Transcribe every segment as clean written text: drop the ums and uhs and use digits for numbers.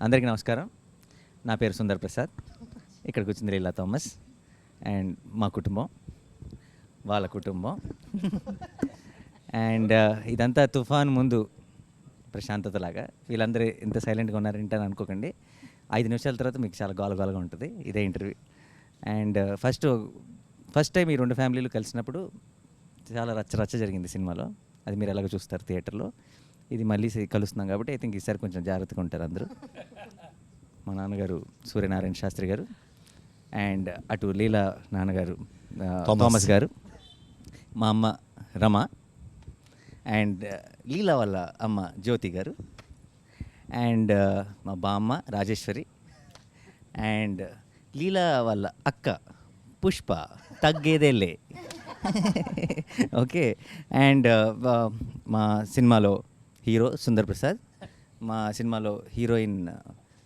అందరికీ నమస్కారం. నా పేరు సుందర్ ప్రసాద్. ఇక్కడికి వచ్చింది లీలా థామస్ అండ్ మా కుటుంబం, వాళ్ళ కుటుంబం. అండ్ ఇదంతా తుఫాన్ ముందు ప్రశాంతతలాగా. వీళ్ళందరూ ఇంత సైలెంట్గా ఉన్నారంటే అని అనుకోకండి. 5 నిమిషాల తర్వాత మీకు చాలా గోలగోలగా ఉంటుంది ఇదే ఇంటర్వ్యూ. అండ్ ఫస్ట్ టైం ఈ 2 ఫ్యామిలీలు కలిసినప్పుడు చాలా రచ్చ జరిగింది సినిమాలో. అది మీరు ఎలాగో చూస్తారు థియేటర్లో. ఇది మళ్ళీ కలుస్తున్నాం కాబట్టి ఐ థింక్ ఈసారి కొంచెం జాగ్రత్తగా ఉంటారు అందరూ. మా నాన్నగారు సూర్యనారాయణ శాస్త్రి గారు, అండ్ అటు లీలా నాన్నగారు థామస్ గారు, మా అమ్మ రమ, అండ్ లీలా వాళ్ళ అమ్మ జ్యోతి గారు, అండ్ మా బామ్మ రాజేశ్వరి, అండ్ లీలా వాళ్ళ అక్క పుష్ప తగ్గేదేలే. ఓకే. అండ్ మా సినిమాలో హీరో సుందర్ ప్రసాద్, మా సినిమాలో హీరోయిన్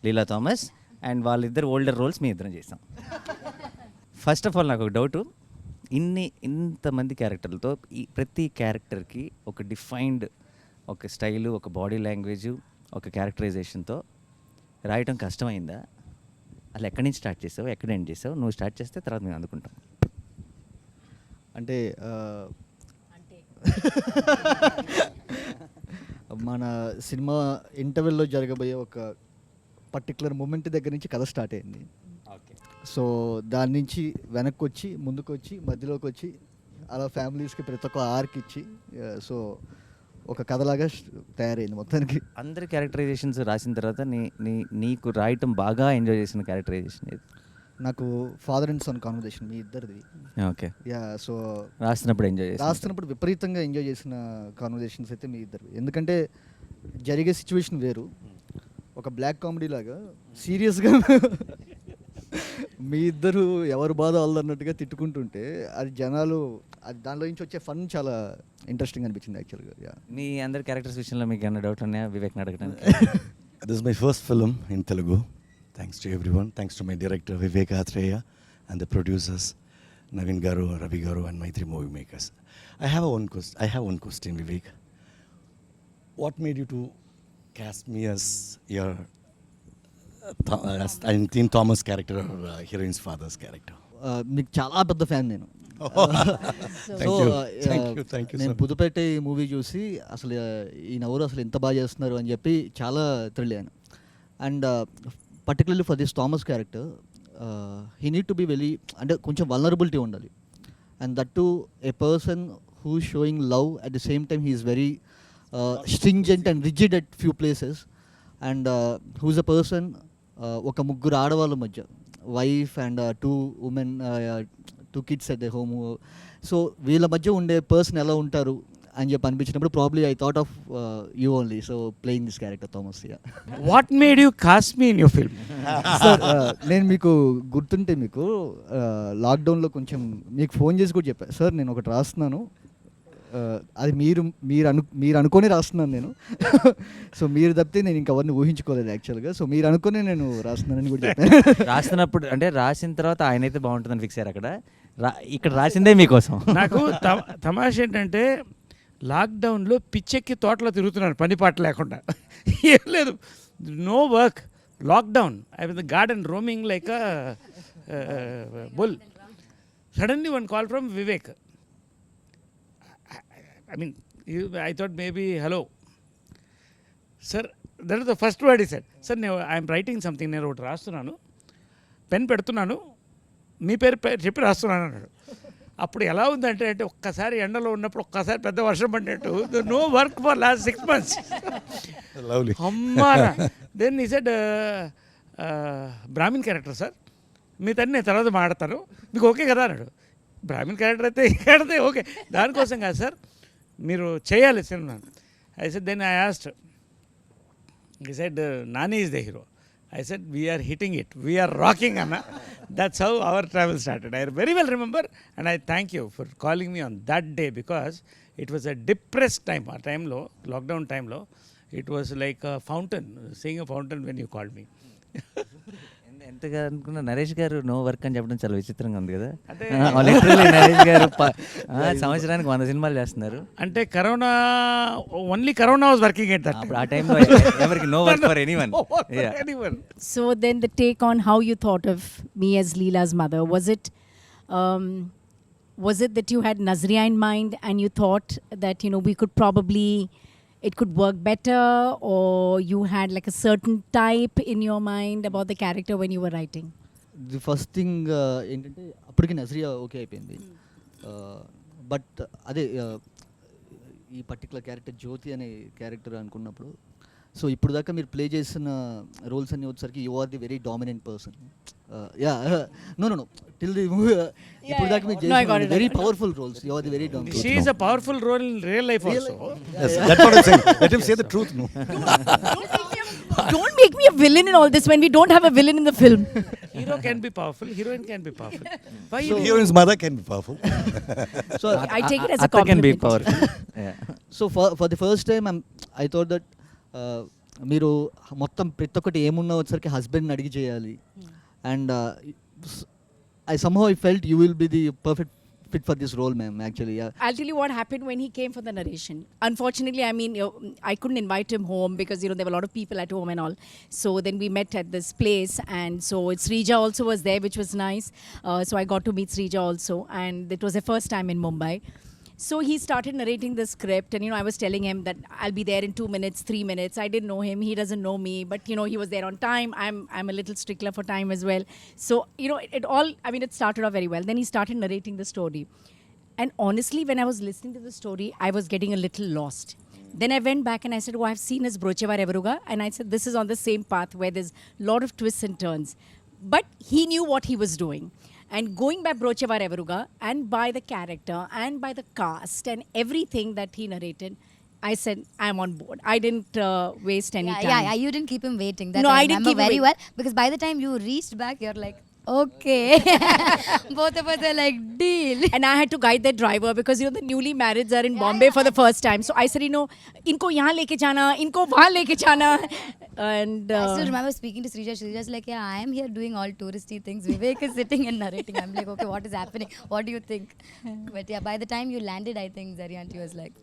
లీలా థామస్, అండ్ వాళ్ళిద్దరు ఓల్డర్ రోల్స్ మీ ఇద్దరం చేసాం. ఫస్ట్ ఆఫ్ ఆల్ నాకు ఒక డౌటు, ఇంతమంది క్యారెక్టర్లతో ప్రతి క్యారెక్టర్కి ఒక డిఫైన్డ్ ఒక స్టైలు, ఒక బాడీ లాంగ్వేజు, ఒక క్యారెక్టరైజేషన్తో రాయటం కష్టమైందా? అలా ఎక్కడి నుంచి స్టార్ట్ చేసావు, ఎక్కడ ఎండ్ చేసావు? నువ్వు స్టార్ట్ చేస్తే తర్వాత మేము అందుకుంటాం. అంటే మన సినిమా ఇంటర్వెల్లో జరగబోయే ఒక పర్టికులర్ మూమెంట్ దగ్గర నుంచి కథ స్టార్ట్ అయింది. ఓకే. సో దాని నుంచి వెనక్కి వచ్చి ముందుకు వచ్చి మధ్యలోకి వచ్చి అలా ఫ్యామిలీస్కి ప్రతి ఒక్క ఆర్క్ ఇచ్చి సో ఒక కథలాగా తయారైంది మొత్తానికి. అందరి క్యారెక్టరైజేషన్స్ రాసిన తర్వాత నీకు రాయటం బాగా ఎంజాయ్ చేసిన క్యారెక్టరైజేషన్ ఏది? నాకు ఫాదర్ అండ్ సన్ కాన్వర్జేషన్ మీ ఇద్దరిది. ఓకే. యా. సో రాస్తున్నప్పుడు విపరీతంగా ఎంజాయ్ చేసిన కాన్వర్జేషన్స్ అయితే మీ ఇద్దరు. ఎందుకంటే జరిగే సిచ్యువేషన్ వేరు, ఒక బ్లాక్ కామెడీ లాగా సీరియస్గా మీ ఇద్దరు ఎవరు బాధ వాళ్ళన్నట్టుగా తిట్టుకుంటుంటే అది జనాలు అది దానిలో నుంచి వచ్చే ఫన్ చాలా ఇంట్రెస్టింగ్ అనిపించింది యాక్చువల్గా. యా. మీ అందరి క్యారెక్టర్స్ విషయంలో మీకు ఏమైనా డౌట్ ఉన్నాయా వివేక్ని అడగడానికి? This is my first film in Telugu. Thanks to everyone. Thanks to my director Vivek Athreya and the producers Navin Garu, Ravi Garu and my 3 movie makers. I have one question, Vivek. What made you to cast me as your as Team Thomas character or heroine's father's character? మీకు చాలా పెద్ద fan నేను. Thank you. నేను పుదుపేట movie చూసి అసలు ఈ నవ్వురు అసలు ఎంత బాగా చేస్తున్నారు అని చెప్పి చాలా థ్రిల్ అయ్యాను. And particularly for this Thomas character he need to be very, అంటే కొంచెం వల్నరబిలిటీ ఉండాలి. And that to a person who showing love at the same time he is very stringent and rigid at few places. And whose a person ఒక ముగ్గురు ఆడవాళ్ళ మధ్య, wife and 2 women, 2 kids at the home. So వీళ్ళ మధ్య ఉండే person ఎలా ఉంటారు అని చెప్పి అనిపించినప్పుడు probably I thought of you only. So playing this character Thomas. What made you cost me in your film? Sir నేను మీకు గుర్తుంటే మీకు లాక్డౌన్లో కొంచెం మీకు ఫోన్ చేసి కూడా చెప్పాను, సార్ నేను ఒకటి రాస్తున్నాను, అది మీరు అనుకొని రాస్తున్నాను నేను. సో మీరు తప్పితే నేను ఇంకెవరిని ఊహించుకోలేదు యాక్చువల్గా. సో మీరు అనుకుని నేను రాస్తున్నానని కూడా చెప్పాను. రాస్తున్నప్పుడు అంటే రాసిన తర్వాత ఆయన అయితే బాగుంటుందని ఫిక్స్ అయ్యారు. ఇక్కడ రాసిందే మీకోసం. నాకు తమాష ఏంటంటే లాక్డౌన్లో పిచ్చెక్కి తోటలో తిరుగుతున్నాను పని పాట లేకుండా. ఏం లేదు, no work, lockdown. I was the garden roaming like a bull. Suddenly one call from Vivek. I mean, I thought maybe, hello. Sir, that is the first word he said. Sir, I am writing something. నేను ఒకటి రాస్తున్నాను, pen పెడుతున్నాను, మీ పేరు చెప్పి రాస్తున్నాను అన్నాడు. అప్పుడు ఎలా ఉందంటే ఒక్కసారి ఎండలో ఉన్నప్పుడు ఒక్కసారి పెద్ద వర్షం పడినట్టు. No work for last 6 months. అమ్మారా. దెన్ ఈ సెడ్ బ్రాహ్మిన్ క్యారెక్టర్ సార్, మీ తన్ని నేను తర్వాత మాడతాను, మీకు ఓకే కదా అన్నాడు. బ్రాహ్మిన్ క్యారెక్టర్ అయితే ఓకే, దానికోసం కాదు సార్, మీరు చేయాలి సినిమా. I said then I asked, he said Nani is the hero. I said we are hitting it, we are rocking Anna. That's how our travel started. I very well remember, and I thank you for calling me on that day because it was a depressed time. Our time lo, lockdown time lo, it was like a fountain, seeing a fountain when you called me. ఎంతగా అనుకున్నా నరేష్ గారు no work అని చెప్పడం చాలా విచిత్రంగా ఉంది కదా. అంటే లిటరల్లీ నరేష్ గారు సంవత్సరానికి 100 సినిమాలు చేస్తున్నారు. అంటే corona only corona was working at that అప్పుడు ఆ టైంలో ఎవరికి no work for anyone. So then the take on how you thought of me as Leela's mother, was it that you had Nazriya in mind and you thought that, you know, we could probably, it could work better, or you had like a certain type in your mind about the character when you were writing? The first thing ఏంటంటే అప్పటికి Nazriya okay అయిపోయింది. But అదే ఈ particular character జ్యోతి అనే character అనుకున్నప్పుడు, so ఇప్పుడు దాకా మీరు ప్లే చేసిన రోల్స్ అన్ని వచ్చేసరికి you are the very dominant person. Yeah no no no till the ఇప్పుడు దాకా మీరు No, I got చేసిన it, వెరీ I got it. Powerful roles, you are the very dominant. She is a powerful role in real life also. Yes, that's what I'm saying. Let him say the truth. No. Don't make me a villain in all this when we don't have a villain in the film. Hero can be powerful, heroine can be powerful. Why So you heroine's mother can be powerful. So I take it as a అత్త can be compliment. Powerful. So for the first time I thought that మీరు మొత్తం ప్రతి ఒక్కటి ఏమున్నా వచ్చరికి హస్బెండ్ని అడిగి చేయాలి. And I somehow I felt you will be the perfect fit for this role, ma'am, actually. Yeah. I'll tell you what happened when he came for the narration. Unfortunately, I mean, I couldn't invite him home because, you know, there were a lot of people at home and all. So then we met at this place, and so Srija also was there, which was nice. So I got to meet Srija also, and it was the first time in Mumbai. So he started narrating the script, and, you know, I was telling him that I'll be there in 2 minutes, 3 minutes. I didn't know him, he doesn't know me, but, you know, he was there on time. I'm a little stickler for time as well. So, you know, it all, I mean, it started off very well. Then he started narrating the story. And honestly, when I was listening to the story, I was getting a little lost. Then I went back and I said, oh, I've seen his Brochevar Evaruga. And I said, this is on the same path where there's a lot of twists and turns. But he knew what he was doing. And going by Brochevar Evaruga and by the character and by the cast and everything that he narrated, I said, I'm on board. I didn't waste any time. Yeah, you didn't keep him waiting. That No, I I didn't remember keep him very wait- well, because by the time you reached back, you're like, okay. Both of us are like, deal. And I had to guide that driver because, you know, the newly marrieds are in Bombay for the first time. So I said, you know, inko yahan leke jana, inko wahan leke jana. And I still remember speaking to Srija. Srija's like, yeah, I am here doing all touristy things. Vivek is sitting and narrating. I'm like, okay, what is happening? What do you think? But yeah, by the time you landed, I think Zaryanti was like,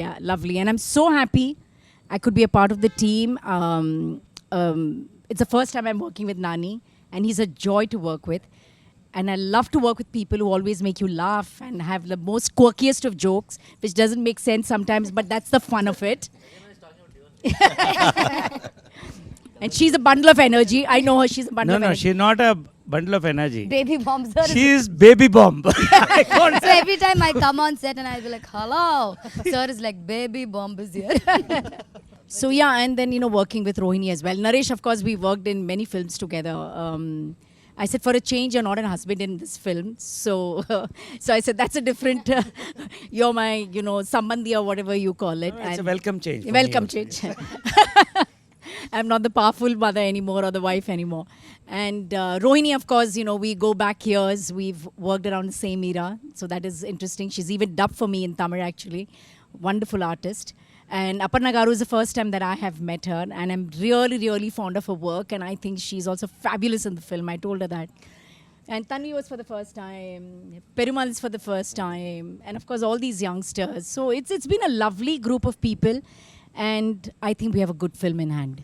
yeah, lovely. And I'm so happy I could be a part of the team. It's the first time I'm working with Nani, and he's a joy to work with. And I love to work with people who always make you laugh and have the most quirkiest of jokes, which doesn't make sense sometimes, but that's the fun of it. And she's a bundle of energy. I know her, she's a bundle No, of no, energy. she's not a bundle of energy. baby bomb, sir. She is baby bomb. I can't So every time I come on set and I'll be like, hello. Sir is like, baby bomb is here. So yeah, and then, you know, working with Rohini as well. Naresh, of course, we worked in many films together. I said, for a change, you're not a husband in this film. So so I said, that's a different, you're my, you know, sambandhi or whatever you call it. It's a And welcome change. for me welcome also. change. I'm not the powerful mother anymore or the wife anymore. And Rohini, of course, you know, we go back years. We've worked around the same era. So that is interesting. She's even dubbed for me in Tamil, actually. Wonderful artist. And Aparna Garu is the first time that I have met her. And I'm really, really fond of her work. And I think she's also fabulous in the film. I told her that. And Tanvi was for the first time. Perumal is for the first time. And of course, all these youngsters. So it's been a lovely group of people. And I think we have a good film in hand.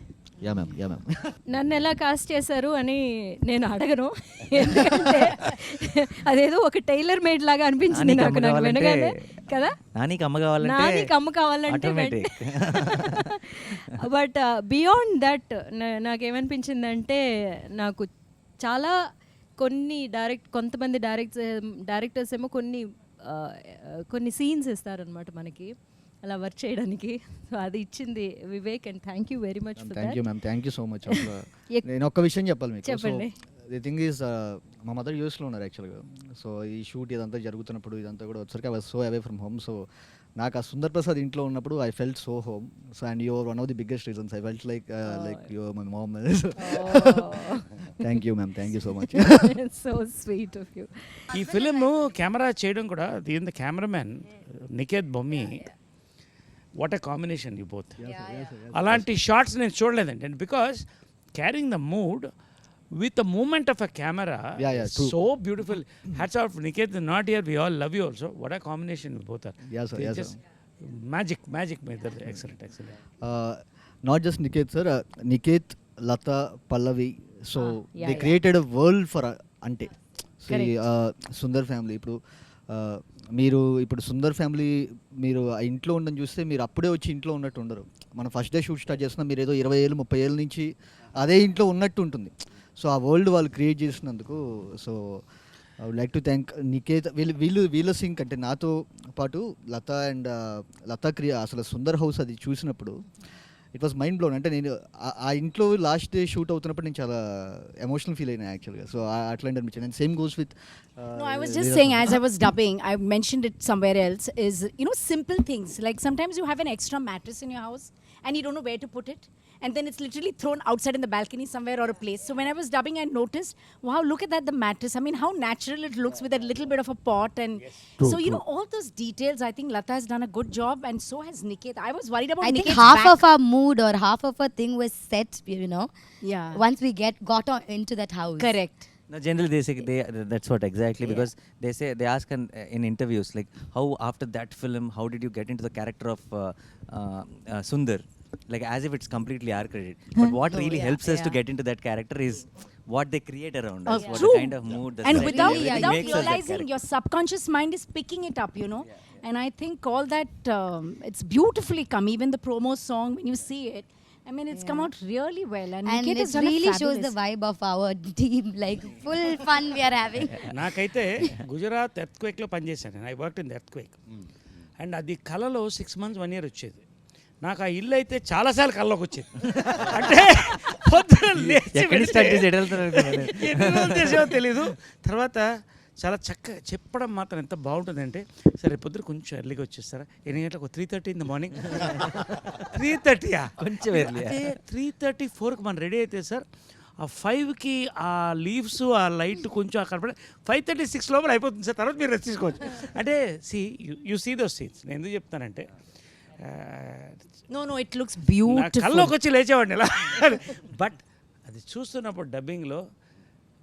Yeah ma'am, yeah ma'am. నన్ను ఎలా cost చేశారు అని నేను అడగను, ఎందుకంటే అదేదో ఒక tailor made లాగా అనిపించింది నానికి నాకు అమ్మ కావాలంటే వినగానే కదా. నానికి అమ్మ కావాలంటే నానికి అమ్మ కావాలంటే automatic. బట్ బియాండ్ దట్ నాకేమనిపించిందంటే, నాకు చాలా కొంతమంది డైరెక్టర్స్ ఏమో కొన్ని సీన్స్ ఇస్తారనమాట మనకి అలా వర్క్ చేయడానికి. సో అది ఇచ్చింది Vivek, and thank you very much for thank you that. Ma'am, thank you so much. నేను ఒక్క విషయం చెప్పాలి మీకు. చెప్పండి. ది థింగ్ ఈజ్, మా మదర్ యూఎస్లో ఉన్నారు యాక్చువల్గా. సో ఈ షూట్ ఇదంతా జరుగుతున్నప్పుడు ఇదంతా కూడా వచ్చరికి I was so away from home. So నాకు ఆ సుందర్ ప్రసాద్ ఇంట్లో ఉన్నప్పుడు I felt so home. So and your one of the biggest reasons. I felt like your my mom. Thank you ma'am, thank you so much. So sweet of you. ఈ film camera చేయడం కూడా దీని cameraman Niketh Bommi, what a combination you both. అలాంటి shorts నేను చూడలేదండి. And because carrying the mood with the movement of a camera. Yeah, true. So beautiful. Hats off, Niket is not here. We all love you also. What a combination you both are. Yes, sir. They Yes, just sir. magic. Excellent. Not just Niket, sir. Niket, Lata, Pallavi. So yeah, they yeah. created a world for Ante. Correct. Sundar family ఇప్పుడు మీరు ఇప్పుడు Sundar family మీరు ఆ ఇంట్లో ఉండని చూస్తే మీరు అప్పుడే వచ్చి ఇంట్లో ఉన్నట్టు ఉండరు. మనం ఫస్ట్ డే షూట్ స్టార్ట్ చేస్తున్నా మీరు ఏదో 20 ఏళ్ళు 30 ఏళ్ళ నుంచి అదే ఇంట్లో ఉన్నట్టు ఉంటుంది. సో ఆ వరల్డ్ వాళ్ళు క్రియేట్ చేసినందుకు so I would like to thank Niketh. వీళ్ళ సింక్ అంటే నాతో పాటు లత అండ్ లత అసలు సుందర్ హౌస్ అది చూసినప్పుడు ఇట్ వాస్ మైండ్ బ్లోన్. అంటే నేను ఆ ఇంట్లో లాస్ట్ డే షూట్ అవుతున్నప్పుడు నేను చాలా ఎమోషనల్ ఫీల్ అయినా యాక్చువల్గా. సో అట్లాంటి అనిపించింది. And same goes with No, I was just saying, as I was dubbing, I mentioned it somewhere else, is, simple things. Like sometimes you have an extra mattress in your house and you don't know where to put it. And then it's literally thrown outside in the balcony somewhere or a place. So when I was dubbing, I noticed, wow, look at that, the mattress. I mean, how natural it looks with a little bit of a pot. And so, all those details, I think Lata has done a good job, and so has Niket. I was worried about I think Niket's half back. of our mood or half of our thing was set, Yeah. once we got into that house. Correct. No, generally they say that's what exactly, because they ask in interviews like, how after that film, how did you get into the character of Sundar, like as if it's completely our credit, but what really helps us to get into that character is what they create around us, what True. the kind of mood, the And setting, without everything makes us that realizing, character. your subconscious mind is picking it up, And I think all that, it's beautifully come. Even the promo song, when you see it, I mean, it's come out really well. And And Niket it has done really a shows the fabulous. vibe of our team, like full fun we are having. నాకైతే గుజరాత్ ఎర్త్క్వేక్లో పనిచేశాను నేను. I work in earthquake. And అది కళలో 6 months 1 year వచ్చేది. నాకు ఆ ఇల్లు అయితే చాలాసార్లు కళ్ళలోకి వచ్చేది. అంటే పొద్దున లేచి ఎక్కడి నుంచి start చేసి ఎటు వెళ్తారు అనుకున్నాను. ఎన్ని రోజులు చేసామో తెలీదు. తర్వాత చాలా చక్కగా చెప్పడం మాత్రం ఎంత బాగుంటుందంటే, సరే పొద్దున కొంచెం ఎర్లీగా వచ్చేస్తారా, 8 గంటలకు 3:30 in the morning. 3:30 కొంచెం early. అదే 3:30 4కి మనం రెడీ అయితే సార్, ఆ 5కి ఆ లీవ్స్ ఆ లైట్ కొంచెం అక్కడ పడి 5:36 లోపల అయిపోతుంది సార్. తర్వాత మీరు రెస్ట్ తీసుకోవచ్చు. అంటే యూ సీ దోస్ సీన్స్. నేను ఎందుకు చెప్తానంటే, No, it looks నా beautiful. కల్లోకి వచ్చి లేచేవాడిని ఇలా. బట్ అది చూస్తున్నప్పుడు డబ్బింగ్లో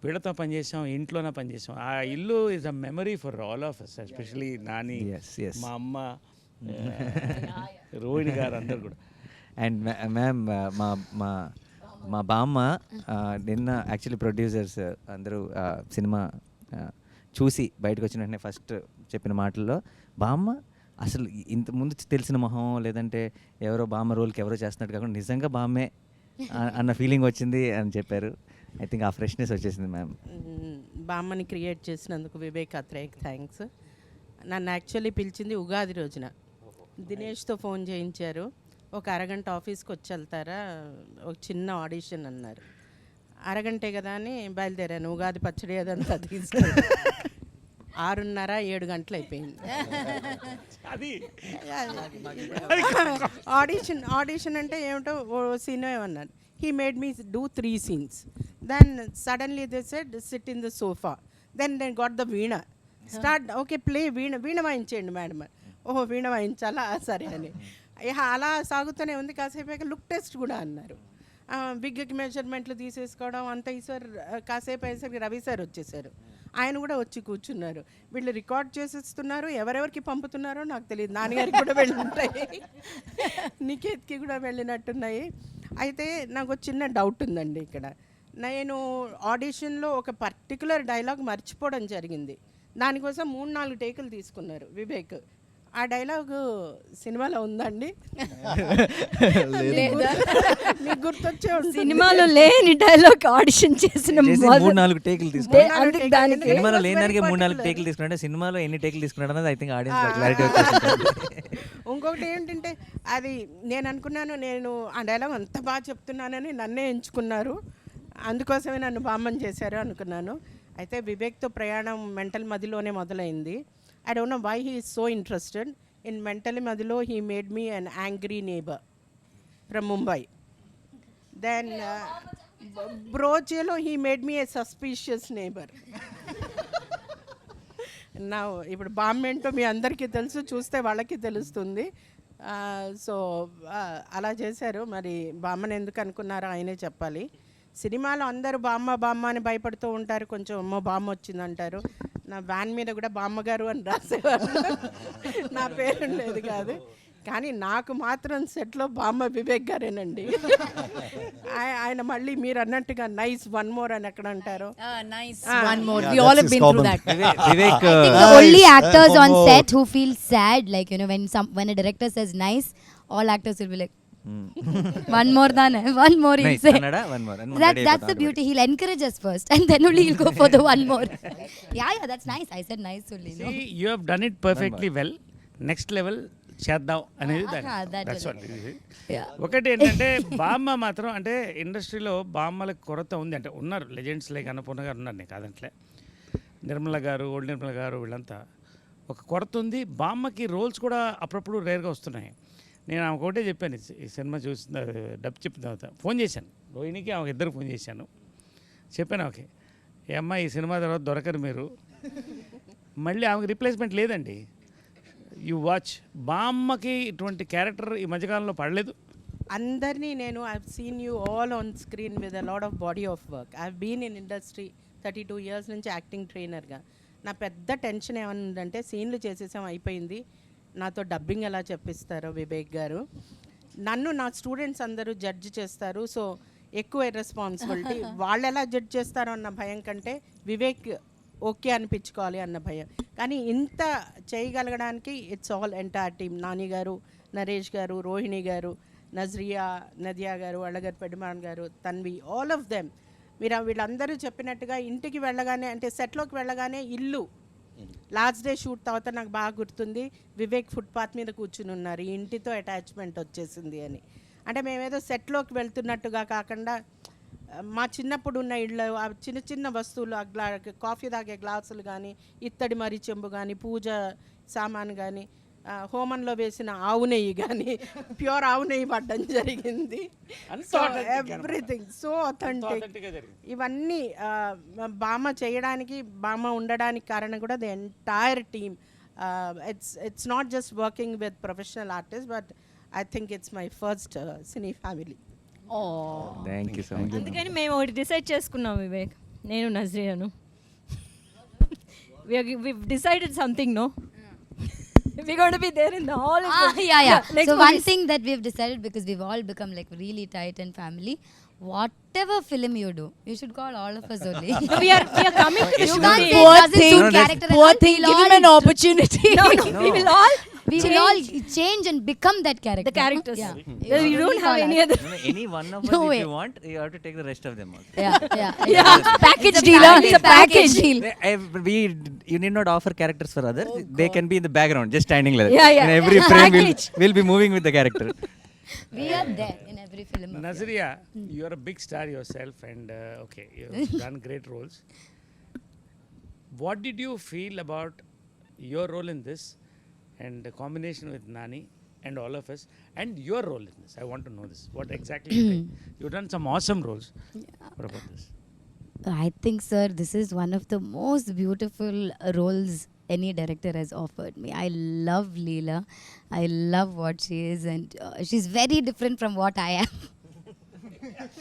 వీళ్ళతో పనిచేసాం, ఇంట్లోనే పనిచేసాం. ఆ ఇల్లు is a memory for all of us, especially Nani, Yes. మా అమ్మ, రోహిణి గారు అందరు కూడా. అండ్ మ్యామ్ మా బామ్మ నిన్న యాక్చువల్లీ ప్రొడ్యూసర్స్ అందరూ సినిమా చూసి బయటకు వచ్చిన వెంటనే ఫస్ట్ చెప్పిన మాటల్లో, బామ్మ అసలు ఇంత ముందు తెలిసిన మొహం లేదంటే ఎవరో బామ్మ రోల్కి ఎవరో చేస్తున్నట్టు కాకుండా నిజంగా బామ్మే అన్న ఫీలింగ్ వచ్చింది అని చెప్పారు. ఐ థింక్ ఆ ఫ్రెష్నెస్ వచ్చేసింది మ్యామ్. బామ్మని క్రియేట్ చేసినందుకు వివేక్ అత్రేయకి థ్యాంక్స్. నన్ను యాక్చువల్లీ పిలిచింది ఉగాది రోజున. దినేష్తో ఫోన్ చేయించారు, ఒక అరగంట ఆఫీస్కి వచ్చి వెళ్తారా, ఒక చిన్న ఆడిషన్ అన్నారు. అరగంటే కదా అని బయలుదేరాను. ఉగాది పచ్చడి అదంతా తీసుకుని 6:30 7 అయిపోయింది. అది ఆడిషన్ అంటే ఏమిటో ఓ సీన్ ఏమన్నారు. He made me do 3 scenes. Then suddenly they said, sit in the sofa. Then they got the veena. Start, okay, play veena. Veena వాయించండి మేడం. ఓహో వీణ వాయించాలా, సరే అని. అలా సాగుతూనే ఉంది. కాసేపు లుక్ టెస్ట్ కూడా అన్నారు. బిగ్కి మెజర్మెంట్లు తీసేసుకోవడం అంత ఈసారి. కాసేపు అయ్యేసరికి రవి సార్ వచ్చేసారు. ఆయన కూడా వచ్చి కూర్చున్నారు. వీళ్ళు రికార్డ్ చేసేస్తున్నారు, ఎవరెవరికి పంపుతున్నారో నాకు తెలియదు. నాన్నగారికి కూడా వెళ్ళి ఉంటాయి, నికేత్కి కూడా వెళ్ళినట్టున్నాయి. అయితే నాకు ఒక చిన్న డౌట్ ఉందండి ఇక్కడ. నేను ఆడిషన్లో ఒక పర్టికులర్ డైలాగ్ మర్చిపోవడం జరిగింది. దానికోసం 3-4 టేకులు తీసుకున్నారు వివేక్. ఆ డైలాగు సినిమాలో ఉందండి? మీకు గుర్తొచ్చే ఉంటుంది. సినిమాలో లేని డైలాగ్ ఆడిషన్ చేసిన 3-4 టేకులు తీసుకున్నాడు. అందుకు దానికి సినిమాలో లేదానికి 3-4 టేకులు తీసుకున్నాడు. సినిమాలో ఎన్ని టేకులు తీసుకున్నాడు అన్నది ఐ థింక్ ఆడియన్స్ క్లారిటీ వచ్చేసింది. ఇంకొకటి ఏంటంటే, అది నేను అనుకున్నాను, నేను ఆ డైలాగ్ అంత బాగా చెప్తున్నానని నన్నే ఎంచుకున్నారు, అందుకోసమే నన్ను బామ్మని చేశారు అనుకున్నాను. అయితే వివేక్తో ప్రయాణం మెంటల్ మదిలోనే మొదలైంది. I don't know why he is so interested in mentally madilo. He made me an angry neighbor from Mumbai. Then Brochelo, he made me a suspicious neighbor. Now ఇప్పుడు బామ్మ ఏంటో మీ అందరికీ తెలుసు, చూస్తే వాళ్ళకి తెలుస్తుంది. సో అలా చేశారు. మరి బామ్మని ఎందుకు అనుకున్నారో ఆయనే చెప్పాలి. సినిమాలో అందరూ బామ్మ బామ్మ అని భయపడుతూ ఉంటారు, కొంచెం అమ్మో బామ్మ వచ్చిందంటారు. నా వ్యాన్ మీద కూడా బామ్మగారు అని రాసేవారు, నా పేరు ఉండేది కాదు. కానీ నాకు మాత్రం సెట్లో బామ్మ వివేక్ గారేనండి. ఆయన మళ్ళీ మీరు అన్నట్టుగా నైస్ వన్ మోర్ అని ఎక్కడ అంటారు. Nice. Ah. One more. Yeah, We all that's have his been through common. that. Vivek, I think the only actors on set who feel sad, like, you know, when a director says nice, all actors will be like, one more than one more he'll nice. say. Kannada, one more. That's the beauty. He'll encourage us first, and then only he'll go for the one more. Yeah, that's nice. I said nice only. No? See, you have done it perfectly well. Next level చేద్దాం అనేది that that's will what. Yeah. ఒకటి ఏంటంటే బామ్మ మాత్రం అంటే ఇండస్ట్రీలో బామ్మలకు కొరత ఉంది, అంటే ఉన్నారు లెజెండ్స్ లైక్ అన్నపూర్ణ గారు ఉన్నారు, నేను కాదంట్లే, నిర్మల గారు, ఓల్డ్ నిర్మల గారు, వీళ్ళంతా ఒక కొరత ఉంది. బామ్మకి రోల్స్ కూడా అప్పుడప్పుడు రేర్గా వస్తున్నాయి. నేను ఆమె ఒకటే చెప్పాను, ఈ సినిమా చూసిన డబ్ చెప్పిన తర్వాత ఫోన్ చేశాను రోహిణికి, ఆమె ఇద్దరు ఫోన్ చేశాను, చెప్పాను ఓకే ఏ అమ్మ ఈ సినిమా తర్వాత దొరకరు మీరు, మళ్ళీ ఆమెకి రిప్లేస్మెంట్ లేదండి. యు వాచ్, బామ్మకి ఇటువంటి క్యారెక్టర్ ఈ మధ్యకాలంలో పడలేదు. అందరినీ నేను I have seen you all on screen with a lot of body of work. I have been in industry 32 years నుంచి యాక్టింగ్ ట్రైనర్గా. నా పెద్ద టెన్షన్ ఏమనుందంటే సీన్లు చేసేసాం అయిపోయింది, నాతో డబ్బింగ్ ఎలా చెప్పిస్తారో వివేక్ గారు. నన్ను నా స్టూడెంట్స్ అందరూ జడ్జ్ చేస్తారు, సో ఎక్కువ రెస్పాన్సిబిలిటీ. వాళ్ళు ఎలా జడ్జ్ చేస్తారో అన్న భయం కంటే వివేక్ ఓకే అనిపించుకోవాలి అన్న భయం. కానీ ఇంత చేయగలగడానికి it's all entire team. Nani గారు, నరేష్ గారు, రోహిణి గారు, నజ్రియా, నదియా గారు, అళ్ళగారు, పెడిమాన్ గారు, తన్వి, ఆల్ ఆఫ్ దెమ్. మీరు వీళ్ళందరూ చెప్పినట్టుగా ఇంటికి వెళ్ళగానే, అంటే సెట్లోకి వెళ్ళగానే ఇల్లు లాస్ట్ డే షూట్ తర్వాత నాకు బాగా గుర్తుంది, వివేక్ ఫుట్పాత్ మీద కూర్చుని ఉన్నారు, ఈ ఇంటితో అటాచ్మెంట్ వచ్చేసింది అని. అంటే మేమేదో సెట్లోకి వెళ్తున్నట్టుగా కాకుండా మా చిన్నప్పుడు ఉన్న ఇళ్ళు, ఆ చిన్న చిన్న వస్తువులు, కాఫీ తాగే గ్లాసులు కానీ, ఇత్తడి మరి చెంబు కానీ, పూజ సామాను కానీ, హోమంలో వేసిన ఆవు నెయ్యి కానీ, ప్యూర్ ఆవు నెయ్యి పడ్డం జరిగింది. So everything so authentic. ఇవన్నీ బామ్మ చేయడానికి, బామ్మ ఉండడానికి కారణం కూడా the entire team. It's not just working with professional artist, but I think it's my first cine family. Thank you so much. అందుకని మేము ఒకటి డిసైడ్ చేసుకున్నాం వివేక్, నేను నజ్రియాను. we've decided something, no? We're going to be there in the hall. Yeah. Next So one movies. thing that we've decided, because we've all become like really tight and family, whatever film you do, you should call all of us only. we are coming to the You can't shooting. say Poor doesn't thing. suit character and Poor all. thing. We'll Give him all an opportunity. we will all change and become that character. The characters. Yeah. You don't have any other. Any one of us, No if way. you want, you have to take the rest of them also. Yeah. Package It's a deal. family It's a package deal. You need not offer characters for others. They can be in the background, just standing like that. Yeah. In every frame, Package. we'll be moving with the character. We are there in every film. of yours. Nazriya, you are a big star yourself, and okay, you've done great roles. What did you feel about your role in this, and the combination with Nani and all of us, and your role in this? I want to know this. What exactly you think? You've done some awesome roles. What about this? I think, sir, this is one of the most beautiful roles any director has offered me. I love Leela. I love what she is, and she's very different from what I am.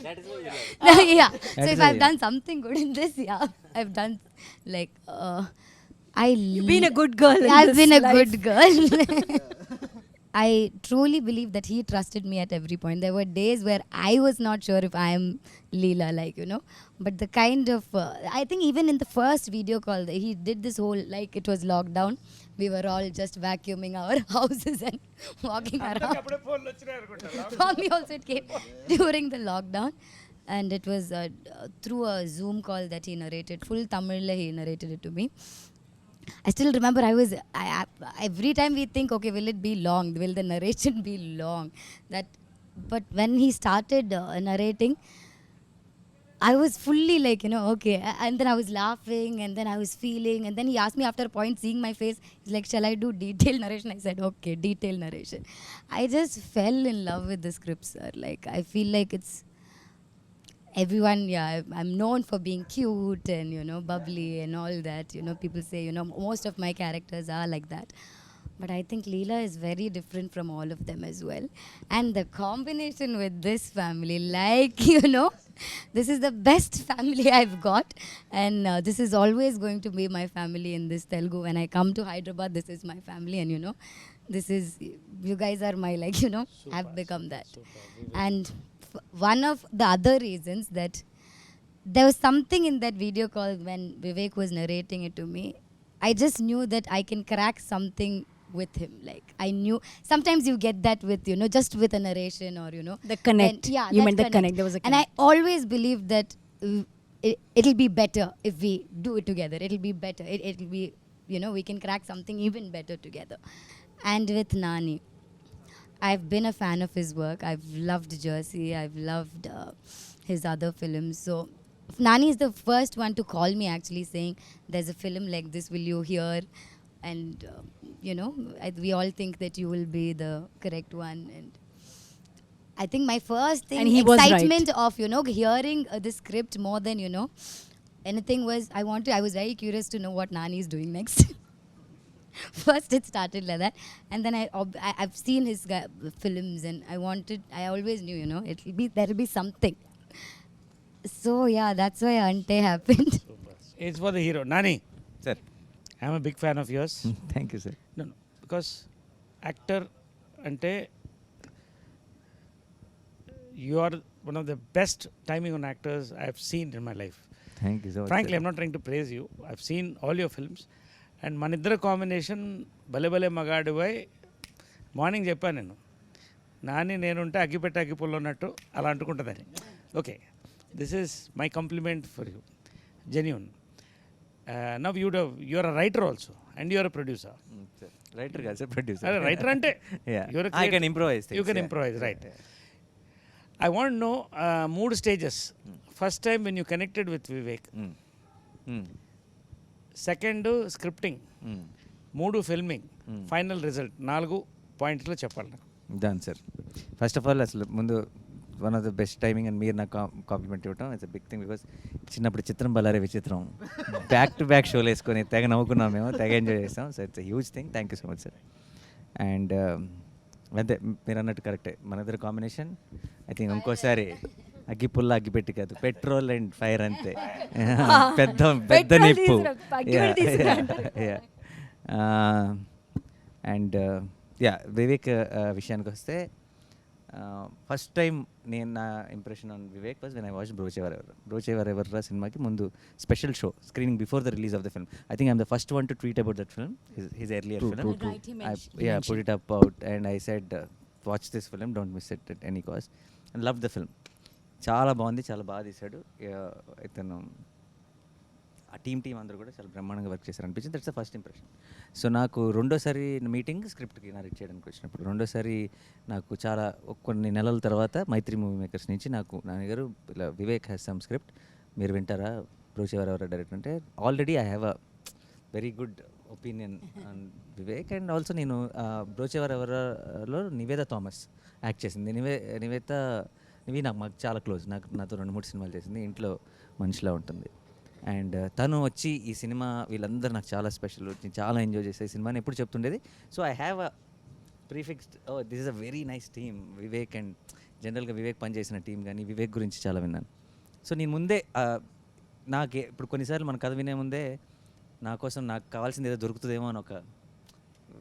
That is what you love. Yeah. That So is if why I've you done something good in this, yeah, I've done like You've been a good girl. in I've this been a life. good girl. I truly believe that he trusted me at every point. There were days where I was not sure if I am Leela, like, you know. But the kind of, I think even in the first video call, he did this whole, like, it was lockdown. We were all just vacuuming our houses and walking around. For me also it came during the lockdown. And it was through a Zoom call that he narrated. Full Tamil, he narrated it to me. I still remember every time we think, okay, will it be long? Will the narration be long? But when he started narrating, I was fully like, you know, okay. And then I was laughing, and then I was feeling, and then he asked me after a point, seeing my face, he's like, shall I do detailed narration? I said, okay, detailed narration. I just fell in love with the script, sir. Like, I feel like it's everyone, I'm known for being cute and, you know, bubbly and all that. You know, people say, you know, most of my characters are like that. But I think Leela is very different from all of them as well. And the combination with this family, like, this is the best family I've got. And this is always going to be my family in this Telugu. When I come to Hyderabad, this is my family. And, this is, you guys are my, have become that. And one of the other reasons that there was something in that video call when Vivek was narrating it to me, I just knew that I can crack something with him. Like, I knew sometimes you get that with, just with a narration or, The connect. Yeah, You that meant the connect. There was a And I connect. always believed that it'll be better if we do it together. It'll be better. It'll be, we can crack something even better together. And with Nani, I've been a fan of his work. I've loved Jersey. I've loved his other films. So Nani is the first one to call me actually saying, there's a film like this, will you hear? And, we all think that you will be the correct one. And I think my first thing, And he was right. excitement of, hearing the script more than, anything was, I was very curious to know what Nani is doing next. First it started like that. And then I've seen his films and I always knew, there'll be something. So yeah, that's why Ante happened. It's for the hero. Nani, Sir, I'm a big fan of yours. thank you, sir. No, because actor ante you are one of the best timing on actors I've seen in my life. Thank you so much. Frankly, sir. I'm not trying to praise you. I've seen all your films. And మన ఇద్దరు combination భలే భలే మగాడివై morning చెప్పాను నేను. నాని నేనుంటే అగ్గిపెట్టి అగ్గిపుల్ల ఉన్నట్టు అలా అంటుకుంటుందని. Okay, this is my compliment for you, genuine. Now you're a writer also and you're a producer. Writer కాదు సార్, ప్రొడ్యూసర్. అదే రైటర్ అంటే I can improvise things, you can yeah. Improvise, right. I want no 3 stages. First time when you connected with Vivek, second scripting, 3 filming, final result, 4 పాయింట్స్లో చెప్పాలి నాకు. Done sir. First of all అసలు ముందు one of the best timing అని మీరు నాకు compliment ఇవ్వటం it's a big thing. Because చిన్నప్పుడు చిత్రం బలారే విచిత్రం బ్యాక్ టు బ్యాక్ షోలు వేసుకొని తెగ నవ్వుకున్నాం మేము, తెగ ఎంజాయ్ చేస్తాం. So it's a huge thing. Thank you so much sir. And అంతే మీరు అన్నట్టు కరెక్టే, మన ఇద్దరు కాంబినేషన్ ఐ థింక్ ఇంకోసారి అగ్గి పుల్ల అగ్గి పెట్టి కాదు, పెట్రోల్ అండ్ ఫైర్ అంతే. పెద్ద పెద్ద Petrol నిప్పు. తీసుకురా, అగ్గి పెట్టి తీసుకురా అంటారు. అండ్ వివేక్ విషయానికి వస్తే ఫస్ట్ టైం నేను నా impression on Vivek was when I watch Brochevarevarura సినిమాకి ముందు special show screening before the release of the film. I think I'm the first one to tweet about that film, his earlier film. Right, he mentioned. Yeah, put it up out and I said, watch this film, don't miss it at any cost. And love the film. చాలా బాగుంది, చాలా బాగా తీశాడు ఇతను. ఆ team అందరూ కూడా చాలా బ్రహ్మాండంగా వర్క్ చేశారు అనిపించింది. That's the first impression. So నాకు రెండోసారి మీటింగ్ స్క్రిప్ట్కి నరేట్ చేయడానికి వచ్చినప్పుడు, రెండోసారి నాకు చాలా కొన్ని నెలల తర్వాత మైత్రి మూవీ మేకర్స్ నుంచి నాకు నాన్నగారు ఇలా వివేక్ హ్యాస్ సమ్ స్క్రిప్ట్, మీరు వింటారా, బ్రోచేవరెవర్ డైరెక్టర్ అంటే. Already I have a very good opinion on Vivek. And also నేను బ్రోచేవరెవర్లో నివేద థామస్ యాక్ట్ చేసింది. నివి మాకు చాలా క్లోజ్, నాతో 2-3 సినిమాలు చేసింది, ఇంట్లో మనిషిలా ఉంటుంది. అండ్ తను వచ్చి ఈ సినిమా వీళ్ళందరూ నాకు చాలా స్పెషల్, నేను చాలా ఎంజాయ్ చేసే సినిమాని ఎప్పుడు చెప్తుండేది. So I have a prefixed, this is a very nice team Vivek. And జనరల్గా వివేక్ పనిచేసిన టీం కానీ వివేక్ గురించి చాలా విన్నాను. సో నేను ముందే ఇప్పుడు కొన్నిసార్లు మన కథ వినే ముందే నా కోసం నాకు కావాల్సింది ఏదో దొరుకుతుందేమో అని ఒక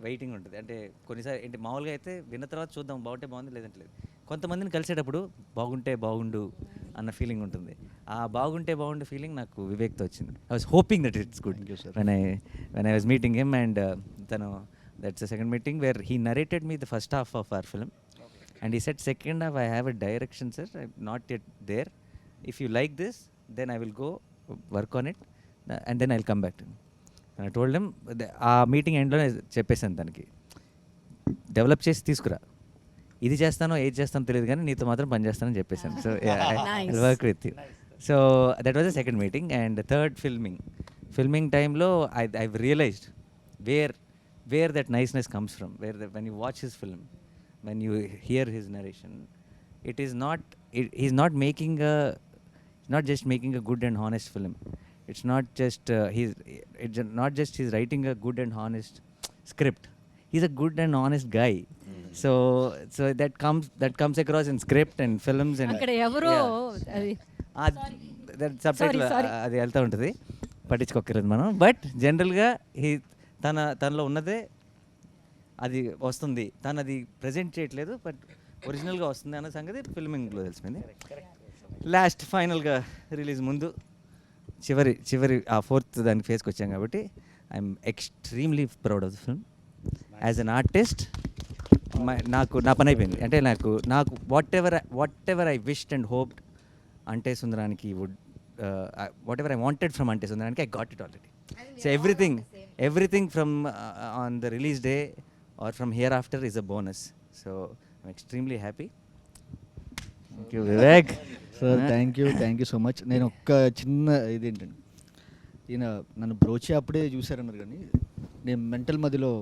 వెయిటింగ్ ఉంటుంది. అంటే కొన్నిసార్లు ఏంటి మామూలుగా అయితే విన్న తర్వాత చూద్దాం, బాగుంటే బాగుంది లేదంటే లేదు. కొంతమందిని కలిసేటప్పుడు బాగుంటే బాగుండు అన్న ఫీలింగ్ ఉంటుంది. ఆ బాగుంటే బాగుండు ఫీలింగ్ నాకు వివేక్తో వచ్చింది. I was hoping that it's good when I was meeting him. And తను that's the second meeting where he narrated me the first half of our film and he set second half I have a direction sir, I not yet there. If you like this then I will go work on it and then I will come back to. I told him, ఆ meeting ఎండ్లోనే చెప్పేశాను తనకి, develop చేసి తీసుకురా, ఇది చేస్తానో ఏది చేస్తానో తెలియదు కానీ నీతో మాత్రం పని చేస్తానని చెప్పేశాను. So I work with you. So that was the second meeting. And third filming టైంలో I realized where that niceness comes from, when you watch his film, when you hear his narration, he's not just making a good and honest film. It's not just he's writing a good and honest script. Is a good and honest guy. So so that comes across in script and films and అక్కడ ఎవరో అది subtitle అది వెళ్తూ ఉంటుంది, పట్టించుకోకర్లేదు మనం. But జనరల్గా తనలో ఉన్నదే అది వస్తుంది, తను అది ప్రజెంట్ చేయట్లేదు, బట్ ఒరిజినల్గా వస్తుంది అన్న సంగతి ఫిల్మింగ్లో తెలిసిపోయింది. లాస్ట్ ఫైనల్గా రిలీజ్ ముందు చివరి ఆ 4th దానికి ఫేస్కి వచ్చాం కాబట్టి I'm extremely proud of the film. As an artist నా పని అయిపోయింది. అంటే నాకు whatever I wished and hoped Ante Sundaraniki would whatever I wanted from Ante Sundaraniki I got it already. So everything from on the release day or from here after is a bonus. So I'm extremely happy. Thank you Vivek sir. Thank you so much. నేను ఒక్క చిన్న ఇదేంటండి, ఈయన నన్ను బ్రోచే అప్పుడే చూశారన్నారు కానీ నేను మెంటల్ మదిలో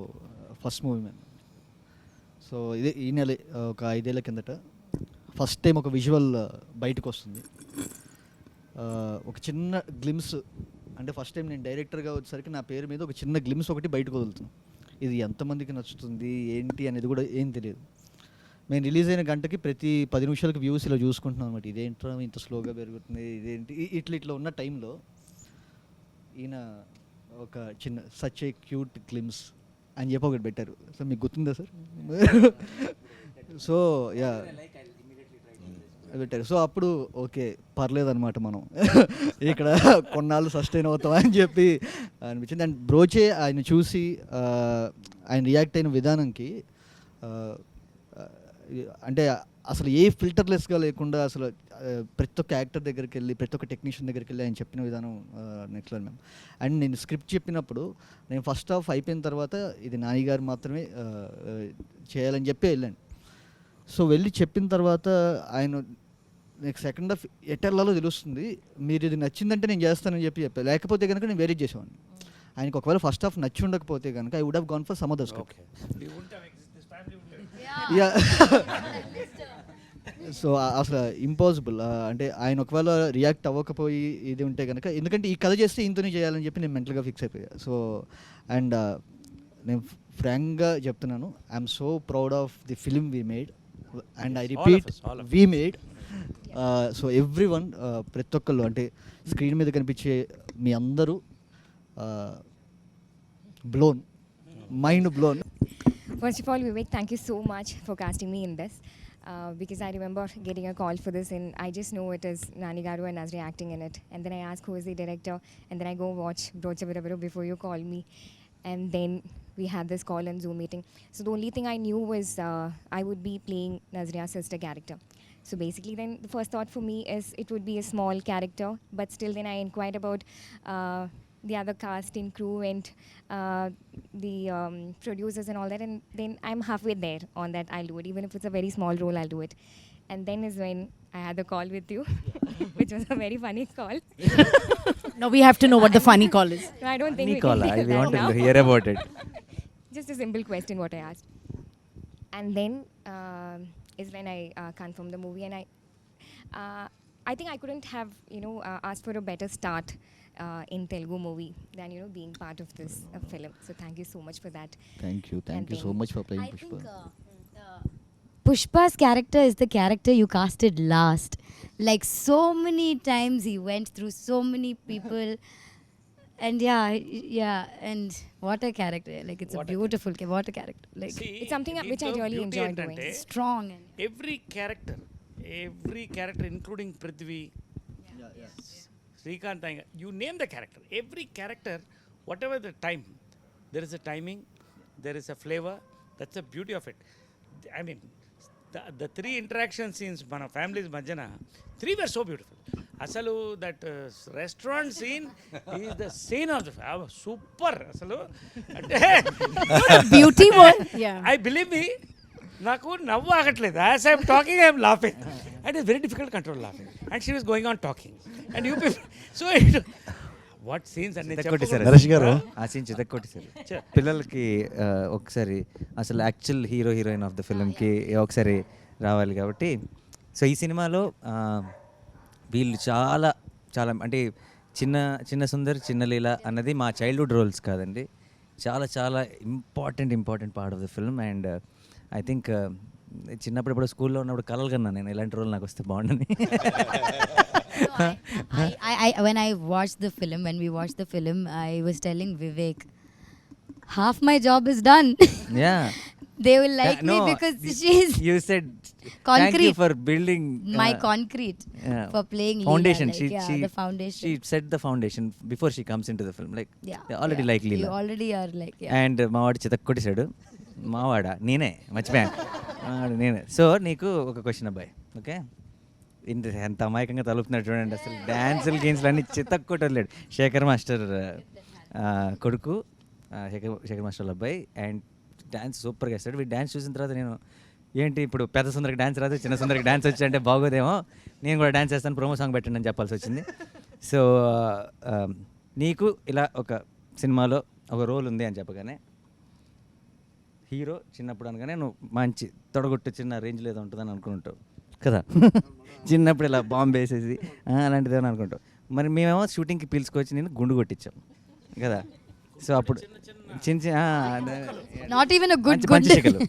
ఫస్ట్ మూవీ మ్యాన్. సో ఇదే ఈ నెల ఒక 5 ఏళ్ల కిందట ఫస్ట్ టైం ఒక విజువల్ బయటకు వస్తుంది. ఒక చిన్న గ్లిమ్స్, అంటే ఫస్ట్ టైం నేను డైరెక్టర్గా వచ్చేసరికి నా పేరు మీద ఒక చిన్న గ్లిమ్స్ ఒకటి బయటకు వదులుతున్నాను. ఇది ఎంతమందికి నచ్చుతుంది ఏంటి అనేది కూడా ఏం తెలియదు. మేము రిలీజ్ అయిన గంటకి ప్రతి 10 నిమిషాలకు వ్యూస్ ఇలా చూసుకుంటున్నాం అనమాట. ఇదేంట్రా ఇంత స్లోగా పెరుగుతుంది, ఇదేంటి ఇట్లా ఉన్న టైంలో ఈయన ఒక చిన్న సచ్ ఏ క్యూట్ గ్లిమ్స్ అని చెప్పి ఒకటి పెట్టారు. సో మీకు గుర్తుందా సార్? సో యా పెట్టారు. సో అప్పుడు ఓకే పర్లేదన్నమాట, మనం ఇక్కడ కొన్నాళ్ళు సస్టైన్ అవుతాం అని చెప్పి అనిపించింది. అండ్ బ్రోచే ఆయన చూసి ఆయన రియాక్ట్ అయిన విధానంకి అంటే అసలు ఏ ఫిల్టర్లెస్గా లేకుండా అసలు ప్రతి ఒక్క యాక్టర్ దగ్గరికి వెళ్ళి ప్రతి ఒక్క టెక్నీషియన్ దగ్గరికి వెళ్ళి ఆయన చెప్పిన విధానం నెక్స్ట్ లెవెల్ మ్యామ్. అండ్ నేను స్క్రిప్ట్ చెప్పినప్పుడు నేను ఫస్ట్ హాఫ్ అయిపోయిన తర్వాత ఇది నాని గారు మాత్రమే చేయాలని చెప్పి వెళ్ళాను. సో వెళ్ళి చెప్పిన తర్వాత ఆయన నెక్స్ట్ సెకండ్ హాఫ్ ఎటర్లలో తెలుస్తుంది, మీరు ఇది నచ్చిందంటే నేను చేస్తానని చెప్పాను. లేకపోతే కనుక నేను వేరే చేసేవాడిని. ఆయనకు ఒకవేళ ఫస్ట్ హాఫ్ నచ్చి ఉండకపోతే కనుక I would have gone for some other script. Yeah so అసలు ఇంపాసిబుల్. అంటే ఆయన ఒకవేళ రియాక్ట్ అవ్వకపోయి ఇది ఉంటే కనుక, ఎందుకంటే ఈ కథ చేస్తే ఇంతనే చేయాలని చెప్పి నేను మెంటల్గా ఫిక్స్ అయిపోయా. సో అండ్ నేను ఫ్రాంక్గా చెప్తున్నాను, I'm so proud of the film we made and I repeat we made. So every one, ప్రతి ఒక్కళ్ళు, అంటే స్క్రీన్ మీద కనిపించే మీ అందరూ blown, mind blown. First of all, Vivek, thank you so much for casting me in this. Because I remember getting a call for this, and I just know it is Nani Garu and Nazriya acting in it. And then I ask who is the director, and then I go watch Brocha Viraviru before you call me. And then we had this call and Zoom meeting. So the only thing I knew was I would be playing Nazriya's sister character. So basically then the first thought for me is it would be a small character, but still then I inquired about the other cast and crew and the producers and all that, and then I'm halfway there on that. I'll do it, even if it's a very small role, I'll do it. And then is when I had the call with you, which was a very funny call. Now we have to know what the funny call is. No, I don't think we call. can I do that want now. to hear about it. Just a simple question what I asked. And then is when I confirmed the movie, and I think I couldn't have asked for a better start in Telugu movie than being part of this film. So thank you so much for that. Thank you so much for playing I Pushpa. think Pushpa's character is the character you casted last. Like so many times he went through so many people. And yeah, and what a character. Like it's a beautiful what a character. Like See, it's something which I really enjoyed doing. strong and every character including Prithvi, Srikanth, you name the character. Every character, whatever the time, there is a timing, there is a flavor. That's the beauty of it. I mean, the 3 interaction scenes, మన families మధ్యన 3 were so beautiful. అసలు that restaurant scene is the scene of the super. అసలు అంటే Beauty one. Yeah. I believe me, నాకు నవ్వు ఆగట్లేదు. As I'm talking I'm laughing and it's very difficult control laughing and she was going on talking and you people so what scenes అన్ని కొట్టేశారు నరేష్ గారు ఆ scene చితక్కొట్టేశారు. పిల్లలకి ఒకసారి అసలు యాక్చువల్ హీరోయిన్ ఆఫ్ ద ఫిల్మ్కి ఒకసారి రావాలి కాబట్టి. సో ఈ సినిమాలో వీళ్ళు చాలా చాలా అంటే చిన్న సుందర్ చిన్న లీల అన్నది మా చైల్డ్హుడ్ రోల్స్ కాదండి. చాలా చాలా important part of the film. And I think చిన్నప్పుడు ఇప్పుడు స్కూల్లో ఉన్నప్పుడు కలలు కన్నా నేను ఇలాంటి రోల్ నాకు వస్తే బాగుండని. When I watched the film, when we watched the film, I was telling Vivek, half my job is done. Yeah. They will like No, me because she's you said thank you concrete. for building My concrete yeah, for playing foundation. Leela, like, the foundation. She set the foundation before she comes into the film. Like Yeah, they already yeah. like Leela. You already are like, yeah. And మావాడు చితక్ కొట్టేశాడు. మావాడా నేనే మర్చిపోయాను. మావాడు నేనే. So నీకు ఒక question అబ్బాయి, okay? ఎంత అమాయకంగా తలుపుతున్నాడు చూడండి. అసలు డ్యాన్సులు గేమ్స్లు అన్నీ చితక్ కొట్టలేడు. శేఖర్ మాస్టర్ కొడుకు, శేఖర్ మాస్టర్ అబ్బాయి. అండ్ డ్యాన్స్ సూపర్గా వేస్తాడు. వీడు డ్యాన్స్ చూసిన తర్వాత నేను ఏంటి ఇప్పుడు పెద్ద సుందరికి డ్యాన్స్ రాదు, చిన్న సుందరికి డ్యాన్స్ వచ్చి అంటే బాగోదేమో, నేను కూడా డ్యాన్స్ చేస్తాను, ప్రోమో సాంగ్ పెట్టండి అని చెప్పాల్సి వచ్చింది. సో నీకు ఇలా ఒక సినిమాలో ఒక రోల్ ఉంది అని చెప్పగానే హీరో చిన్నప్పుడు అనగానే నువ్వు మంచి తొడగొట్టు చిన్న రేంజ్లో ఏదో ఉంటుందని అనుకుంటావు కదా. చిన్నప్పుడు ఇలా బాంబు వేసేసి అలాంటిది ఏమని అనుకుంటావు. మరి మేమేమో షూటింగ్కి పిలుచుకొచ్చి నేను గుండు కొట్టించాం కదా. సో అప్పుడు Not even a good మంచి good. శకలు.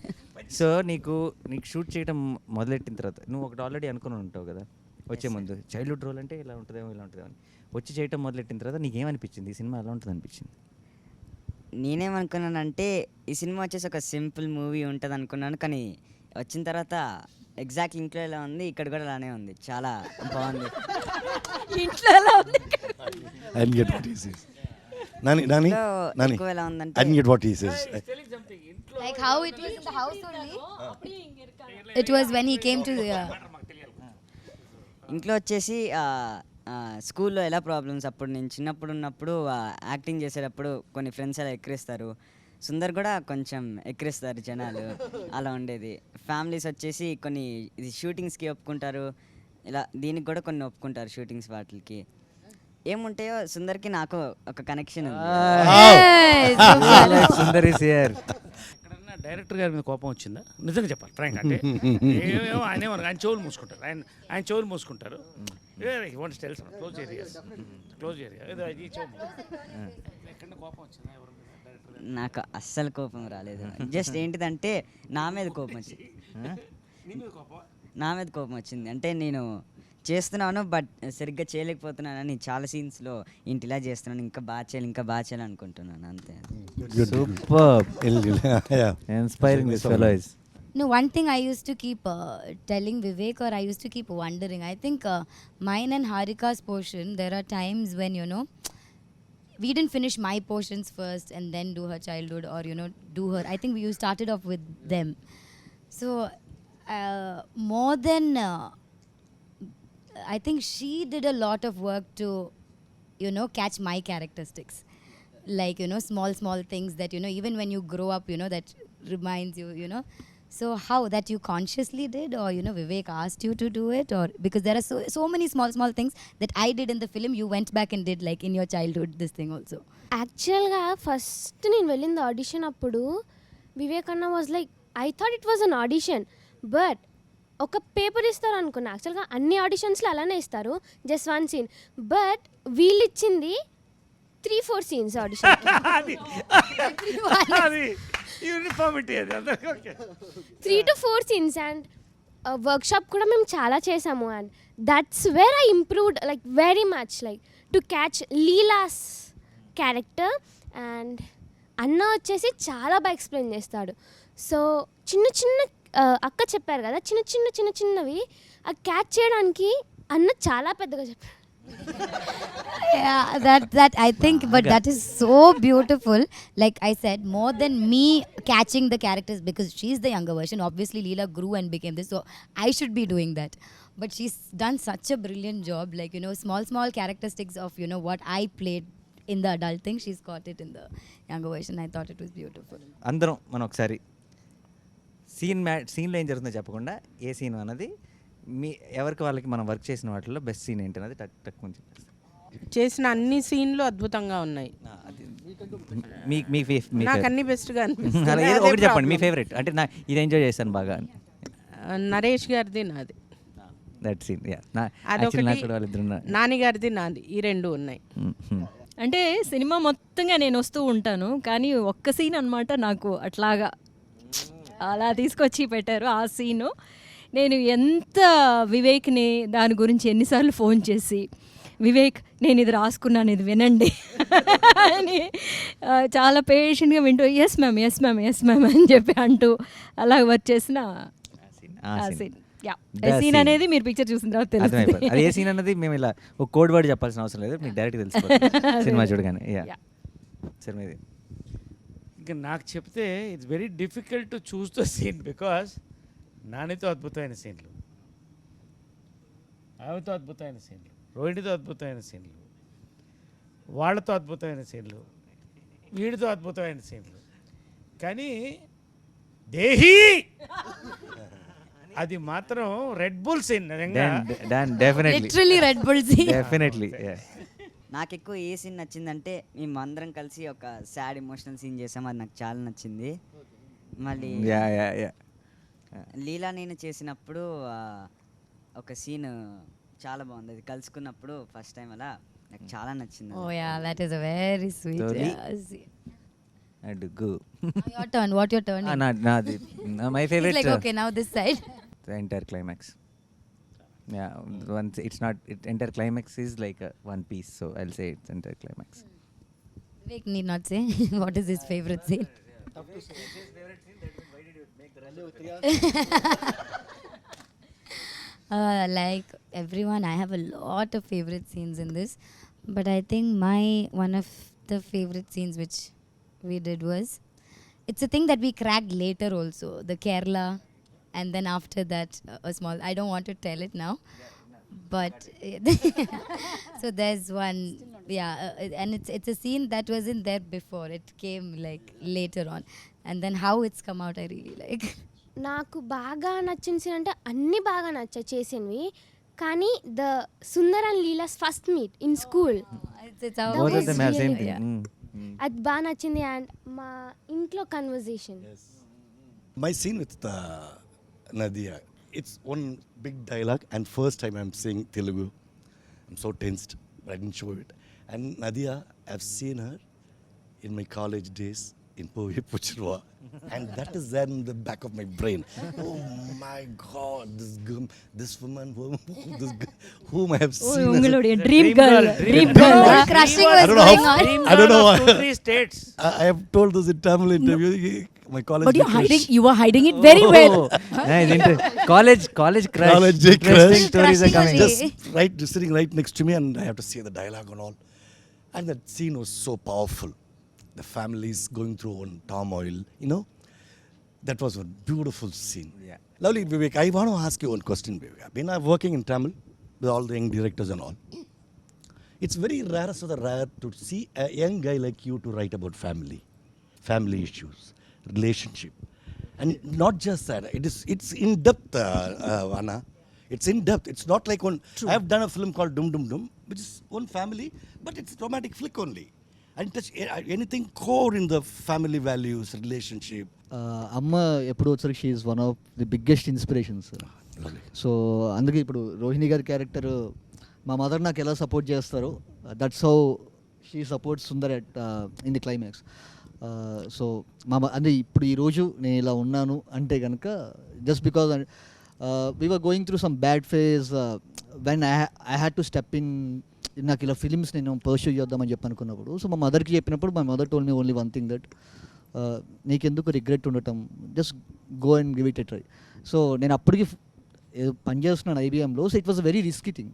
సో నీకు షూట్ చేయడం మొదలెట్టిన తర్వాత నువ్వు ఒకటి ఆల్రెడీ అనుకుని ఉంటావు కదా వచ్చే ముందు, చైల్డ్హుడ్ రోల్ అంటే ఇలా ఉంటుందేమో ఇలా ఉంటుందేమో అని. వచ్చి చేయటం మొదలెట్టిన తర్వాత నీకేమనిపించింది, ఈ సినిమా ఎలా ఉంటుంది అనిపించింది? నేనేమనుకున్నానంటే ఈ సినిమా వచ్చేసి ఒక సింపుల్ మూవీ ఉంటుంది అనుకున్నాను, కానీ వచ్చిన తర్వాత ఎగ్జాక్ట్ ఇంట్లో ఎలా ఉంది ఇక్కడ కూడా అలానే ఉంది, చాలా బాగుంది. ఇంట్లో ఎలా ఉంది? I didn't get what he says. Nani, ఇంట్లో ఎక్కువ ఎలా I ఉందంటే didn't get what he says. Like how it was in the house only. It was when he came to the. ఇంట్లో వచ్చేసి స్కూల్లో ఎలా ప్రాబ్లమ్స్, అప్పుడు నేను చిన్నప్పుడు ఉన్నప్పుడు యాక్టింగ్ చేసేటప్పుడు కొన్ని ఫ్రెండ్స్ అలా ఎక్కిరిస్తారు, సుందర్ కూడా కొంచెం ఎక్కిరిస్తారు జనాలు, అలా ఉండేది. ఫ్యామిలీస్ వచ్చేసి కొన్ని ఇది షూటింగ్స్కి ఒప్పుకుంటారు, ఇలా దీనికి కూడా కొన్ని ఒప్పుకుంటారు షూటింగ్స్ వాటికి. ఏముంటాయో సుందర్కి నాకు ఒక కనెక్షన్ ఉంది. Sundar is here. ఎక్కడన్నా డైరెక్టర్ గారి మీద కోపం వచ్చిందా? నిజంగా చెప్పాలి ఫ్రాంక్ అంటే ఏమేమో ఆయన ఏమన్నారు, ఆయన చెవులు మూసుకుంటారు, ఆయన చెవులు మూసుకుంటారు. క్లోజ్ ఏరియా ఏదో ఈ చెవు ఎక్కడ కోపం వచ్చిందా ఎవరి మీద డైరెక్టర్ గారు? నాకు అస్సలు కోపం రాలేదు. జస్ట్ ఏంటిదంటే నా మీద కోపం వచ్చింది. నా మీద కోపం వచ్చింది అంటే నేను చేస్తున్నాను బట్ సరిగ్గా చేయలేకపోతున్నానని చాలా సీన్స్లో ఇంటి ఇలా చేస్తున్నాను, ఇంకా బాగా చేయాలి అనుకుంటున్నాను, అంతే. Super, Yeah. Inspiring this fellow is. No, one thing I used to keep telling Vivek, or I used to keep wondering. I think mine and Harika's portion, there are times when, you know, we didn't finish my portions first and then do her childhood, or, you know, do her. I think we started off with them. So, more than, I think she did a lot of work to, you know, catch my characteristics. Like, you know, small things that, you know, even when you grow up, you know, that reminds you, you know. So how that you consciously did, or, you know, Vivek asked you to do it, or because there are so many small things that I did in the film, you went back and did like in your childhood this thing also. యాక్చువల్గా first నేను వెళ్ళింది audition అప్పుడు వివేక్ అన్న was like, I thought it was an audition, but ఒక paper ఇస్తారు అనుకున్నా. యాక్చువల్గా అన్ని ఆడిషన్స్లో అలానే ఇస్తారు, జస్ట్ 1 సీన్, బట్ వీళ్ళు ఇచ్చింది 3-4 సీన్స్ ఆడిషన్. యూనిఫార్మిటీ అది అందరికీ okay. 3 to 4 scenes and workshop కూడా మేము చాలా చేసాము. And that's where I improved like very much, like to catch Leela's character. And అన్న వచ్చేసి చాలా బాగా ఎక్స్ప్లెయిన్ చేస్తాడు. సో చిన్న అక్క చెప్పారు కదా, చిన్నవి ఆ క్యాచ్ చేయడానికి అన్న చాలా పెద్దగా చెప్పారు. Yeah, that I think, but that is so beautiful. Like I said, more than me catching the characters, because she's the younger version. Obviously, Leela grew and became this, so I should be doing that. But she's done such a brilliant job. Like, you know, small characteristics of, you know, what I played in the adult thing, she's got it in the younger version. I thought it was beautiful. అందరం మనం ఒకసారి సీన్లో ఏం జరుగుతుందో చెప్పకుండా ఏ scene అన్నది మీ ఎవరికి వాళ్ళకి మనం వర్క్ చేసిన వాటిలో బెస్ట్ సీన్ ఏంటి అన్నది టక్ కొంచెం చేసిన అన్ని సీన్లు అద్భుతంగా ఉన్నాయి. నాకు అన్ని బెస్ట్గా అనిపిస్తుంది. ఒకటి చెప్పండి మీ ఫేవరెట్, అంటే నా ఇది ఎంజాయ్ చేశాను బాగా. నరేష్ గారిది నాది, దట్ సీన్. అదొకటి, నాని గారిది నాది, ఈ 2 ఉన్నాయి. అంటే సినిమా మొత్తంగా నేను వస్తూ ఉంటాను, కానీ ఒక్క సీన్ అనమాట నాకు అట్లాగా అలా తీసుకొచ్చి పెట్టారు ఆ సీను. నేను ఎంత వివేక్ని దాని గురించి ఎన్నిసార్లు ఫోన్ చేసి, వివేక్ నేను ఇది రాసుకున్నాను, ఇది వినండి అని చాలా పేషెంట్గా వింటూ yes ma'am yes ma'am yes ma'am అని చెప్పి అంటూ అలా వర్క్ చేసిన ఆ సీన్. సీన్ అనేది మీరు పిక్చర్ చూసిన తర్వాత తెలుస్తుంది. అది ఏ సీన్ అన్నది మేము ఇలా ఒక కోడ్ వర్డ్ చెప్పాల్సిన అవసరం లేదు, మీకు డైరెక్ట్ తెలిసిపోతుంది సినిమా చూడగానే. సరే మీది. ఇంకా నాకు చెప్తే it's very difficult to choose the scene, because నానితో అద్భుతమైన సీన్లు, ఆమెతో అద్భుతమైన సీన్లు, రోహిణితో అద్భుతమైన సీన్లు, వాళ్ళతో అద్భుతమైన సీన్లు, వీడితో అద్భుతమైన సీన్లు, కానీ దేహి అది మాత్రం red bull scene. Literally red bull scene. Definitely. నాకు ఎక్కువ ఏ సీన్ నచ్చిందంటే మేము అందరం కలిసి ఒక సాడ్ ఎమోషనల్ సీన్ చేసాం, అది నాకు చాలా నచ్చింది. మళ్ళీ లీలా నేను చేసినప్పుడు ఒక సీన్ చాలా బాగుంది, అది కలుసుకున్నప్పుడు ఫస్ట్ టైం అలా నాకు చాలా నచ్చింది. Oh yeah, that is a very sweet. అడుగు. Your turn. What your turn? నాది my favourite. Like okay, now this side. The entire climax. Yeah, once it's not, entire climax is like one piece, so I'll say it's entire climax. Vivek need not say what is his favorite scene. Like everyone, I have a lot of favorite scenes in this, but I think one of the favorite scenes which we did was, it's a thing that we cracked later also, the Kerala, and then after that a small, I don't want to tell it now, but so there's one, and it's a scene that wasn't there before, it came like later on, and then how it's come out I really like. నాకు బాగా నచ్చిన scene అంటే అన్నీ బాగా నచ్చాయి చేసినవి, కానీ the Sundar and Leela's first meet in school, Both of them have same thing. అది బాగా నచ్చింది. అండ్ మా ఇంట్లో conversation. My scene with Nadhiya, it's one big dialogue, and first time I'm saying Telugu. I'm so tensed, but I didn't show it. And Nadhiya, I've seen her in my college days in Puchirwa, and that is there in the back of my brain. Oh my God, this woman, whom I have seen. உங்களுடைய dream girl. Crushing I was don't know going how. on. I don't know why. 2-3 states. I have told this in Tamil interview. My college. But you were hiding it very well. Nice. College crush. College Interesting crush. stories are coming. Just sitting right next to me, and I have to say the dialogue and all. And that scene was so powerful. The family is going through one turmoil, you know. That was a beautiful scene. Yeah. Lovely, Vivek. I want to ask you one question, Vivek. I've been working in Tamil with all the young directors and all. It's very rare to see a young guy like you to write about family issues, relationship, and not just that. It's in depth, Anna. It's in depth. It's not like one. I have done a film called Dum Dum Dum, which is one family, but it's a romantic flick only. And touch anything core in the family values, relationship. అమ్మ ఎప్పుడు వచ్చరికి she is one of the biggest inspirations. So అందుకే ఇప్పుడు రోహిణి గారి character మా mother నాకు ఎలా support చేస్తారో that's how she supports Sundar at in the climax. So అంటే ఇప్పుడు ఈరోజు నేను ఇలా ఉన్నాను అంటే కనుక just because we were going through some bad phase when I had to step in. నాకు ఇలా ఫిలిమ్స్ నేను పర్స్యూ చేద్దామని చెప్పి అనుకున్నప్పుడు, సో మా మదర్కి చెప్పినప్పుడు my mother told me only one thing, that నీకెందుకు రిగ్రెట్ ఉండటం, just go and give it a try. సో నేను అప్పటికి పనిచేస్తున్నాను ఐబీఎంలో, so it was a very risky thing.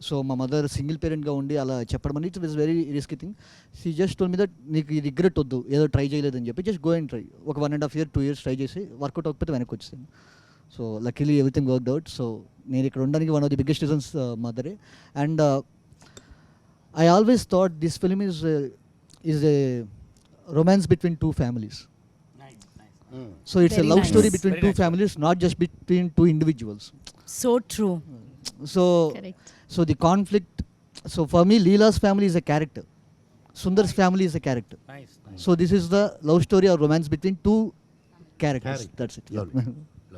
So మా మదర్ సింగిల్ పేరెంట్గా ఉండి అలా చెప్పడం అనేది it was very risky thing. She just told me that నీకు ఈ రిగ్రెట్ వద్దు, ఏదో ట్రై చేయలేదని చెప్పి జస్ట్ గో అండ్ ట్రై. ఒక 1.5 years 2 years ట్రై చేసి వర్కౌట్ అవ్వకపోతే వెనక్కి వచ్చేసాను. So luckily everything worked out. సో నేను ఇక్కడ ఉండడానికి one of the biggest reasons మదరే. And I always thought this film is a romance between two families. Nice. So it's a love story between two families, not just between two individuals. So true. So Correct. so the conflict. So for me, Leela's family is a character. Sundar's family is a character. Nice. So this is the love story or romance between two characters. That's it. Lovely.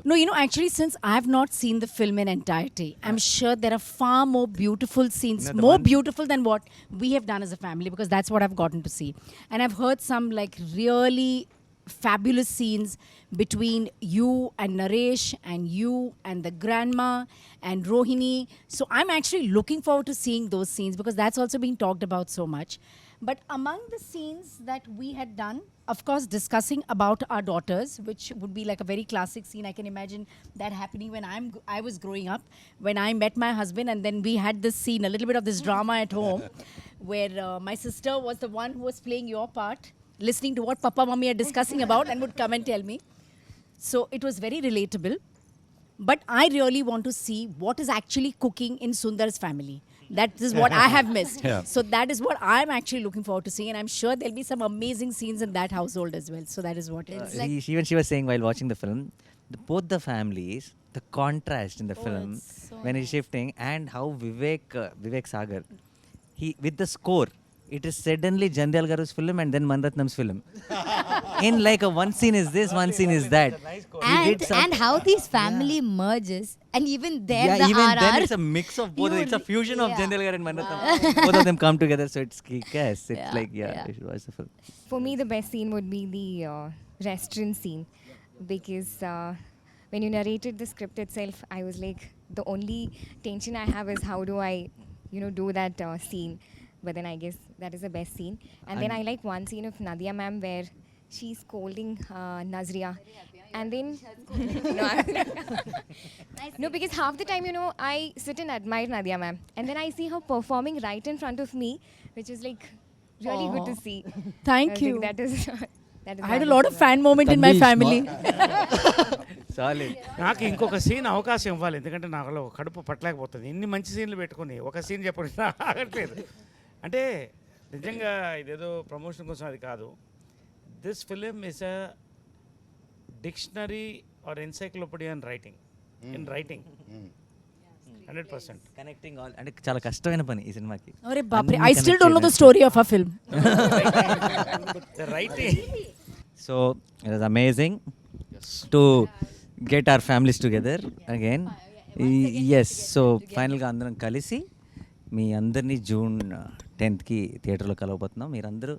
No, you know, actually, since I have not seen the film in entirety, I'm sure there are far more beautiful scenes, You know, the more one- beautiful than what we have done as a family, because that's what I've gotten to see. And I've heard some like really fabulous scenes between you and Naresh and you and the grandma and Rohini. So I'm actually looking forward to seeing those scenes, because that's also being talked about so much. But among the scenes that we had done, of course, discussing about our daughters, which would be like a very classic scene. I can imagine that happening when I was growing up, when I met my husband, and then we had this scene, a little bit of this drama at home, where my sister was the one who was playing your part, listening to what Papa Mummy are discussing about, and would come and tell me. So it was very relatable. But I really want to see what is actually cooking in Sundar's family. That is what I have missed. Yeah. So that is what I'm actually looking forward to seeing, and I'm sure there'll be some amazing scenes in that household as well. So that is what it's like. Even she was saying while watching the film, both the families, the contrast in the film it's so when he's shifting, and how Vivek Sagar, he with the score, it is suddenly Jandal Garu's film and then Manratnam's film. In like a one scene is this, one scene is that. He did some- And how these family merges, and even there yeah, the even RR. then it's a mix of both. It's a fusion of Jandal Gar and Manratnam. Both of them come together, so it's kick-ass. It's Yeah, like, yeah, yeah. you should watch the film. For me, the best scene would be the restaurant scene, because when you narrated the script itself, I was like, the only tension I have is how do I, do that scene. But then I guess that is the best scene. And then I like one scene of Nadhiya ma'am where she's scolding Nazriya. And then, no, because half the time, I sit and admire Nadhiya ma'am. And then I see her performing right in front of me, which is like really good to see. Thank I was you. like, that is I had a lot of fan moment in my Tanvi is family. Solid. నాకు ఇంకొక scene అవకాశం ఇవ్వాలి, ఎందుకంటే నాకు కడుపు పట్టలేకపోతుంది. ఇన్ని మంచి సీన్లు పెట్టుకుని ఒక సీన్ చెప్పండి ఆగట్లేదు. అంటే నిజంగా ఇదేదో ప్రమోషన్ కోసం అది కాదు. This film is a dictionary or encyclopedia in writing 100%. Connecting all అంటే చాలా కష్టమైన పని ఈ సినిమాకి. Arey baapre, I still don't know the story of our film. The writing. So it was amazing to get our families together again. Yes, so ఫైనల్గా అందరం కలిసి మీ అందరినీ June 10th థియేటర్లో కలవబోతున్నాం. మీరందరూ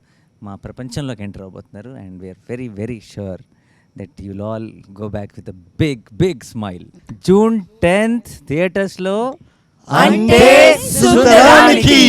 మా ప్రపంచంలోకి ఎంటర్ అవబోతున్నారు, and we're very very sure that you'll all go back with a big smile. June 10th థియేటర్స్లో Ante Sundaraniki.